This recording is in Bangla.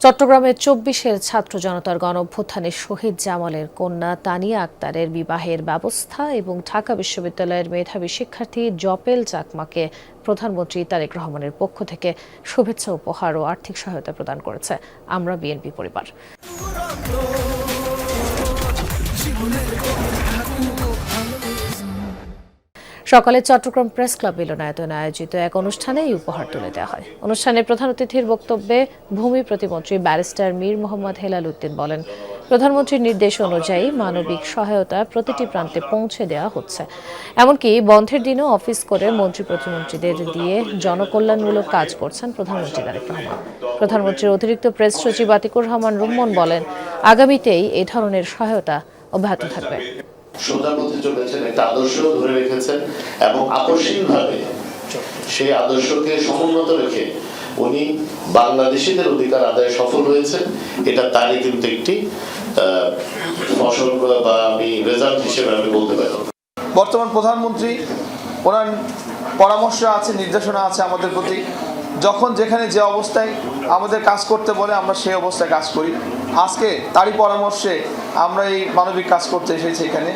চট্টগ্রামের ২৪-এর ছাত্র জনতার গণঅভ্যুত্থানে শহীদ জামালের কন্যা তানিয়া আক্তারের বিবাহের ব্যবস্থা এবং ঢাকা বিশ্ববিদ্যালয়ের মেধাবী শিক্ষার্থী জপেল চাকমাকে প্রধানমন্ত্রী তারেক রহমানের পক্ষ থেকে শুভেচ্ছা উপহার ও আর্থিক সহায়তা প্রদান করেছে আমরা বিএনপি পরিবার। সকালে চট্টগ্রাম প্রেস ক্লাব মিলনায়তনে আয়োজিত এক অনুষ্ঠানে এই উপহার তুলে দেওয়া হয়। অনুষ্ঠানে প্রধান অতিথির বক্তব্যে ভূমি প্রতিমন্ত্রী ব্যারিস্টার মীর মোহাম্মদ হেলাল উদ্দিন বলেন, প্রধানমন্ত্রীর নির্দেশ অনুযায়ী মানবিক সহায়তা প্রতিটি প্রান্তে পৌঁছে দেওয়া হচ্ছে। এমনকি বন্ধের দিনও অফিস করে মন্ত্রী প্রতিমন্ত্রীদের দিয়ে জনকল্যাণমূলক কাজ করছেন প্রধানমন্ত্রী তারেক রহমান। প্রধানমন্ত্রীর অতিরিক্ত প্রেস সচিব আতিকুর রহমান রুম্মন বলেন, আগামীতেই এ ধরনের সহায়তা অব্যাহত থাকবে। সোজা পথে চলেছেন, একটা আদর্শ ধরে রেখেছেন এবং আকস্মিকভাবে সেই আদর্শকে সমুন্নত রেখে উনি বাংলাদেশিদের অধিকার আদায়ে সফল হয়েছেন। এটা তারই কিন্তু একটি ফসল বা আমি রেজাল্ট হিসেবে আমি বলতে পারি। বর্তমান প্রধানমন্ত্রী ওনার পরামর্শ আছে, নির্দেশনা আছে আমাদের প্রতি। যখন যেখানে যে অবস্থায় আমাদের কাজ করতে বলে আমরা সেই অবস্থায় কাজ করি। আজকে তারই পরামর্শে আমরা এই মানবিক কাজ করতে এসেছি এখানে।